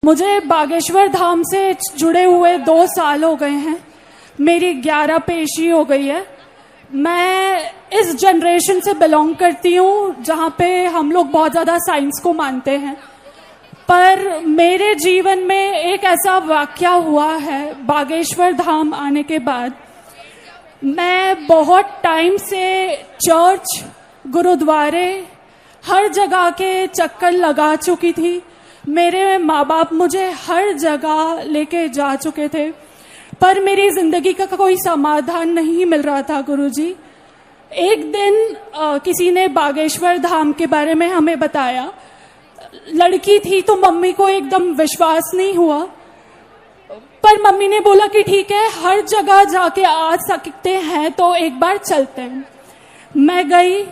मुझे बागेश्वर धाम से जुड़े हुए 2 साल हो गए हैं। मेरी 11 पेशी हो गई है। मैं इस जनरेशन से बिलोंग करती हूँ जहाँ पे हम लोग बहुत ज़्यादा साइंस को मानते हैं, पर मेरे जीवन में एक ऐसा वाकया हुआ है बागेश्वर धाम आने के बाद। मैं बहुत टाइम से चर्च, गुरुद्वारे, हर जगह के चक्कर लगा चुकी थी। मेरे माँ बाप मुझे हर जगह लेके जा चुके थे, पर मेरी जिंदगी का कोई समाधान नहीं मिल रहा था। गुरुजी, एक दिन किसी ने बागेश्वर धाम के बारे में हमें बताया। लड़की थी तो मम्मी को एकदम विश्वास नहीं हुआ, पर मम्मी ने बोला कि ठीक है, हर जगह जाके आ सकते हैं तो एक बार चलते हैं। मैं गई,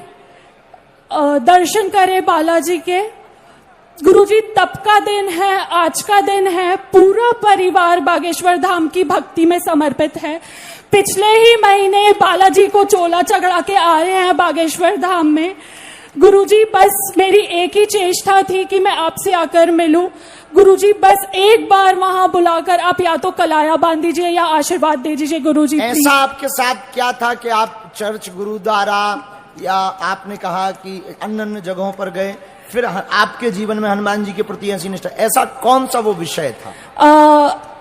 दर्शन करे बालाजी के। गुरुजी, तब का दिन है, आज का दिन है, पूरा परिवार बागेश्वर धाम की भक्ति में समर्पित है। पिछले ही महीने बालाजी को चोला चढ़ा के आ रहे हैं बागेश्वर धाम में। गुरुजी, बस मेरी एक ही चेष्टा थी कि मैं आपसे आकर मिलूं। गुरुजी, बस एक बार वहां बुलाकर आप या तो कलाया बांध दीजिए या आशीर्वाद दे दीजिए। गुरुजी, ऐसा आपके साथ क्या था कि आप चर्च, गुरुद्वारा या आपने कहा कि अन्य जगहों पर गए, फिर आपके जीवन में हनुमान जी के प्रति ऐसी निष्ठा, ऐसा कौन सा वो विषय था?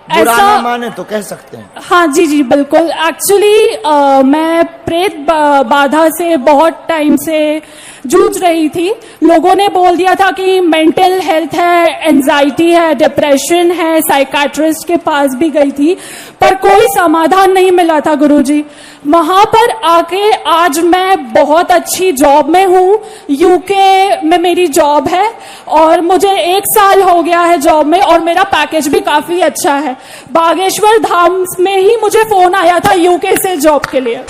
बुरा न माने तो कह सकते हैं। हाँ जी जी बिल्कुल। एक्चुअली मैं प्रेत बाधा से बहुत टाइम से जूझ रही थी। लोगों ने बोल दिया था कि मेंटल हेल्थ है, एंजाइटी है, डिप्रेशन है। साइकाट्रिस्ट के पास भी गई थी, पर कोई समाधान नहीं मिला था। गुरुजी, वहां पर आके आज मैं बहुत अच्छी जॉब में हूँ। यूके में मेरी जॉब है और मुझे 1 साल हो गया है जॉब में, और मेरा पैकेज भी काफी अच्छा है। बागेश्वर धाम में ही मुझे फोन आया था यूके से जॉब के लिए।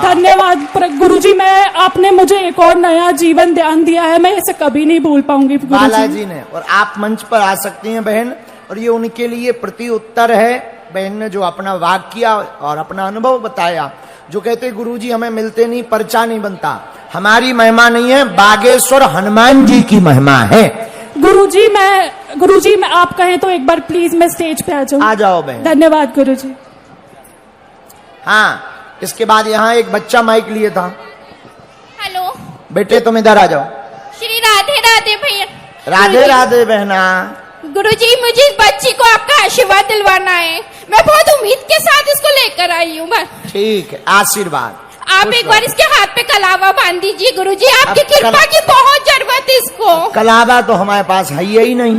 धन्यवाद गुरुजी, मैं आपने मुझे एक और नया जीवन ध्यान दिया है, मैं इसे कभी नहीं भूल पाऊंगी बालाजी ने। और आप मंच पर आ सकती हैं बहन, और ये उनके लिए प्रति उत्तर है। बहन ने जो अपना वाक्य और अपना अनुभव बताया, जो कहते गुरुजी हमें मिलते नहीं, पर्चा नहीं बनता। हमारी महिमा नहीं है, बागेश्वर हनुमान जी की महिमा है। गुरुजी मैं आप कहें तो एक बार प्लीज मैं स्टेज पे आ जाऊं। आ जाओ बहन। धन्यवाद गुरुजी। हाँ, इसके बाद यहाँ एक बच्चा माइक लिए था। हेलो बेटे, तुम इधर आ जाओ। श्री राधे राधे भैया। राधे राधे बहना। गुरुजी, मुझे इस बच्ची को आपका आशीर्वाद दिलवाना है। मैं बहुत उम्मीद के साथ इसको लेकर आई हूँ। ठीक है, आशीर्वाद। आप एक बार इसके हाथ पे कलावा बांध दीजिए। गुरुजी, आपकी कृपा की बहुत जरूरत है इसको। कलावा तो हमारे पास है ही नहीं।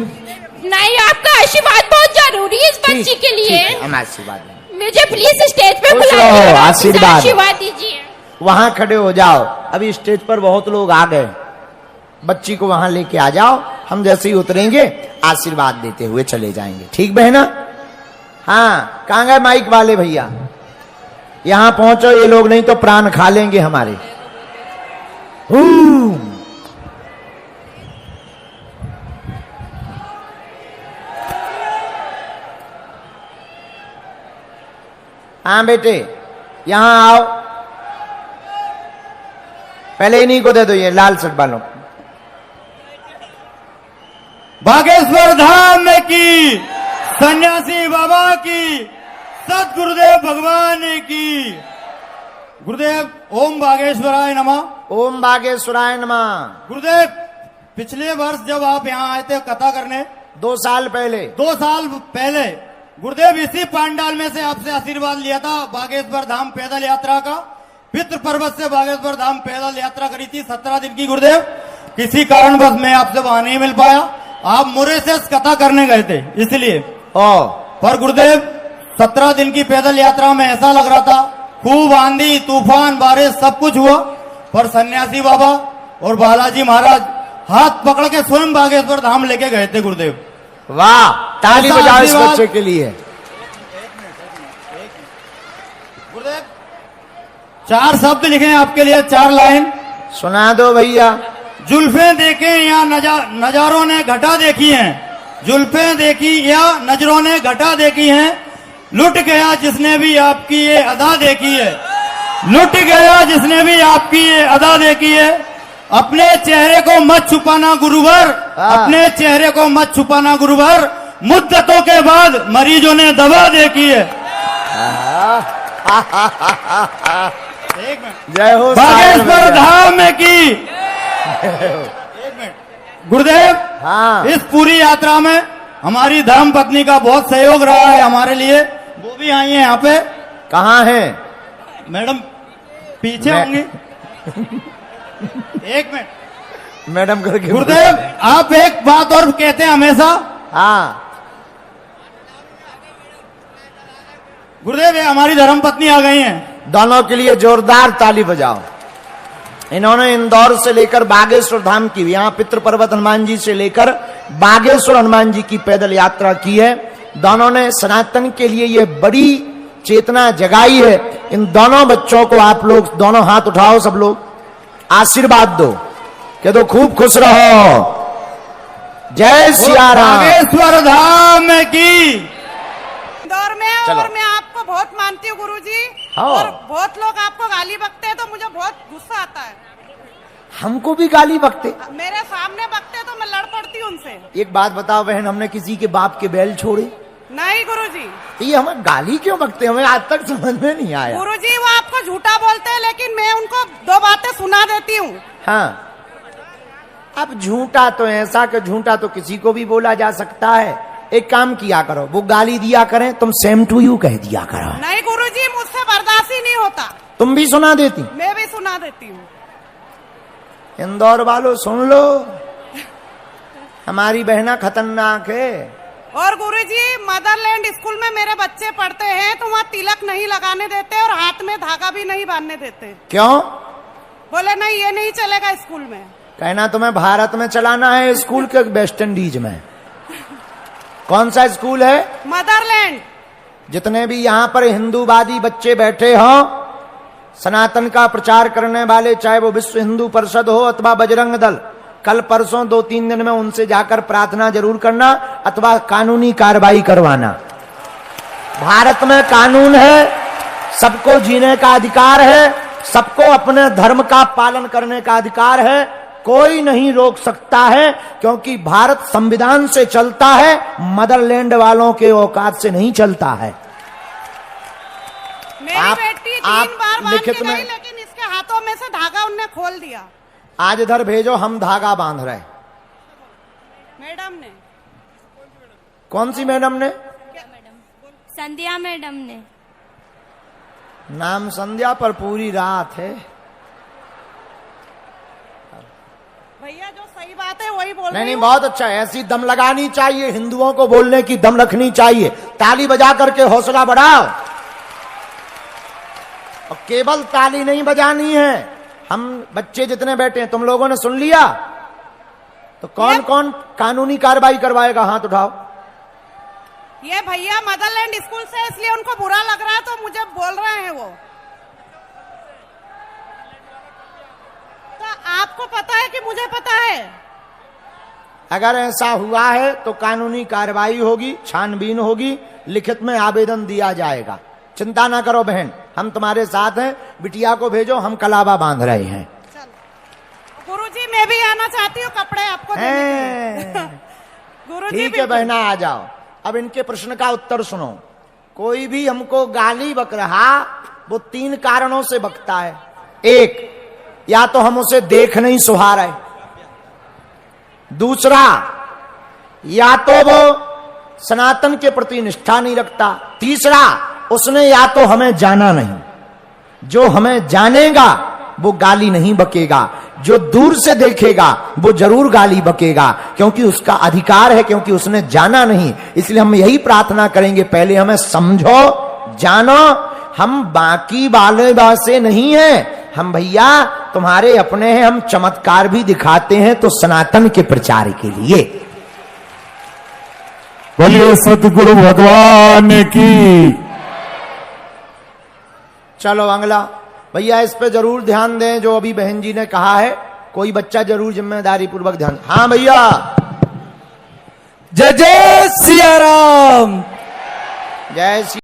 नहीं, आपका आशीर्वाद बहुत जरूरी है इस बच्ची के लिए। हम आशीर्वाद, मुझे प्लीज स्टेज पे बुलाइए, आशीर्वाद दीजिए। वहाँ खड़े हो जाओ। अभी स्टेज पर बहुत लोग आ गए, बच्ची को वहां लेके आ जाओ। हम जैसे ही उतरेंगे आशीर्वाद देते हुए चले जाएंगे। ठीक बहना? हाँ, कहाँ गए माइक वाले भैया? यहां पहुंचो, ये लोग नहीं तो प्राण खा लेंगे हमारे। हाँ बेटे, यहां आओ। पहले इन्हीं को दे दो, ये लाल शर्ट वालों। बागेश्वर धाम की, सन्यासी बाबा की, सतगुरुदेव भगवान की। गुरुदेव, ओम बागेश्वराय नमः। ओम बागेश्वराय नमः। गुरुदेव, पिछले वर्ष जब आप यहाँ आए थे कथा करने, 2 साल पहले, 2 साल पहले, गुरुदेव इसी पंडाल में से आपसे आशीर्वाद लिया था बागेश्वर धाम पैदल यात्रा का। पितृ पर्वत से बागेश्वर धाम पैदल यात्रा करी थी 17 दिन की। गुरुदेव, किसी कारणवश मैं आपसे वहां नहीं मिल पाया। आप मुरे से कथा करने गए थे इसलिए। पर गुरुदेव, 17 दिन की पैदल यात्रा में ऐसा लग रहा था, खूब आंधी, तूफान, बारिश सब कुछ हुआ, पर सन्यासी बाबा और बालाजी महाराज हाथ पकड़ के स्वयं बागेश्वर धाम लेके गए थे। गुरुदेव, वाह, ताली बजाओ इस बच्चे के लिए। गुरुदेव, 4 शब्द लिखे हैं आपके लिए, 4 लाइन सुना दो भैया। जुल्फें देखे या नजारों ने घटा देखी हैं, जुल्फें देखी या नजरों ने घटा देखी हैं, लुट गया जिसने भी आपकी ये अदा देखी है, लुट गया जिसने भी आपकी ये अदा देखी है। अपने चेहरे को मत छुपाना गुरुवर, अपने चेहरे को मत छुपाना गुरुवर। मुद्दतों के बाद मरीजों ने दवा देखी है। एक मिनट, जय हो बागेश्वर धाम में की। एक मिनट गुरुदेव, हाँ इस पूरी यात्रा में हमारी धर्म पत्नी का बहुत सहयोग रहा है हमारे लिए। वो भी आई है यहाँ पे। कहाँ है मैडम? पीछे होंगी। एक मिनट मैडम करके गुरुदेव, आप एक बात और कहते हैं हमेशा। हाँ गुरुदेव, ये हमारी धर्म पत्नी आ गई हैं। दोनों के लिए जोरदार ताली बजाओ। इन्होंने इंदौर से लेकर बागेश्वर धाम की, यहाँ पितृ पर्वत हनुमान जी से लेकर बागेश्वर हनुमान जी की पैदल यात्रा की है। दोनों ने सनातन के लिए ये बड़ी चेतना जगाई है। इन दोनों बच्चों को आप लोग दोनों हाथ उठाओ, सब लोग आशीर्वाद दो कि तो खूब खुश रहो। जय सिया राम। बागेश्वर धाम की इंदौर में। चलो। और मैं आपको बहुत मानती हूँ गुरुजी। हाँ। और बहुत लोग आपको गाली बकते हैं तो मुझे बहुत गुस्सा आता है। हमको भी गाली बकते, मेरे सामने बकते तो मैं लड़ पड़ती हूँ उनसे। एक बात बताओ बहन, हमने किसी के बाप के बैल छोड़े? नहीं गुरुजी। तो ये हमें गाली क्यों बकते, हमें आज तक समझ में नहीं आया। गुरुजी वो आपको झूठा बोलते हैं, लेकिन मैं उनको दो बातें सुना देती हूँ। हाँ, अब झूठा तो ऐसा कि झूठा तो किसी को भी बोला जा सकता है। एक काम किया करो, वो गाली दिया करें, तुम सेम टू यू कह दिया करो। नहीं गुरुजी, मुझसे बर्दाश्त ही नहीं होता। तुम भी सुना देती। मैं भी सुना देती हूँ। इंदौर वालों सुन लो, हमारी बहना खतरनाक है। और गुरुजी, मदरलैंड स्कूल में मेरे बच्चे पढ़ते हैं तो वहाँ तिलक नहीं लगाने देते और हाथ में धागा भी नहीं बांधने देते। क्यों? बोले नहीं, ये नहीं चलेगा स्कूल में। कहना तुम्हें भारत में चलाना है स्कूल के वेस्ट इंडीज में? कौन सा स्कूल है? मदरलैंड। जितने भी यहाँ पर हिंदूवादी बच्चे बैठे हो, सनातन का प्रचार करने वाले, चाहे वो विश्व हिंदू परिषद हो अथवा बजरंग दल, कल परसों 2-3 दिन में उनसे जाकर प्रार्थना जरूर करना अथवा कानूनी कार्रवाई करवाना। भारत में कानून है, सबको जीने का अधिकार है, सबको अपने धर्म का पालन करने का अधिकार है। कोई नहीं रोक सकता है, क्योंकि भारत संविधान से चलता है, मदरलैंड वालों के औकात से नहीं चलता है। मेरी बेटी 3 बार बांध लिखित के में, गई, लेकिन इसके हाथों में से धागा उनने खोल दिया। आज इधर भेजो, हम धागा बांध रहे। मैडम ने। कौन सी मैडम ने? संध्या मैडम ने। नाम संध्या पर पूरी रात है। भैया जो सही बात है वही बोल नहीं रही हूँ। बहुत अच्छा है, ऐसी दम लगानी चाहिए, हिंदुओं को बोलने की दम रखनी चाहिए। ताली बजा करके हौसला बढ़ाओ। और केवल ताली नहीं बजानी है, हम बच्चे जितने बैठे हैं, तुम लोगों ने सुन लिया तो कौन कौन कानूनी कार्रवाई करवाएगा? हाथ उठाओ। ये भैया मदरलैंड स्कूल से, इसलिए उनको बुरा लग रहा है तो मुझे बोल रहे हैं वो। तो आपको पता है कि मुझे पता है? अगर ऐसा हुआ है तो कानूनी कार्रवाई होगी, छानबीन होगी, लिखित में आवेदन दिया जाएगा। चिंता ना करो बहन, हम तुम्हारे साथ हैं। बिटिया को भेजो, हम कलावा बांध रहे हैं। गुरुजी मैं भी आना चाहती हूँ कपड़े आपको देने। गुरुजी ठीक है बहना, आ जाओ। अब इनके प्रश्न का उत्तर सुनो। कोई भी हमको गाली बक रहा, वो 3 कारणों से बकता है। एक, या तो हम उसे देख नहीं सुहा रहे। दूसरा, या तो वो सनातन के प्रति निष्ठा नहीं रखता। तीसरा, उसने या तो हमें जाना नहीं। जो हमें जानेगा वो गाली नहीं बकेगा, जो दूर से देखेगा वो जरूर गाली बकेगा, क्योंकि उसका अधिकार है, क्योंकि उसने जाना नहीं। इसलिए हम यही प्रार्थना करेंगे, पहले हमें समझो, जानो। हम बाकी वाले से नहीं हैं, हम भैया तुम्हारे अपने हैं। हम चमत्कार भी दिखाते हैं तो सनातन के प्रचार के लिए। बोलिए सतगुरु भगवान की। चलो अगला भैया, इस पे जरूर ध्यान दें जो अभी बहन जी ने कहा है। कोई बच्चा जरूर जिम्मेदारी पूर्वक ध्यान। हाँ भैया। जय जय सिया राम। जय श्री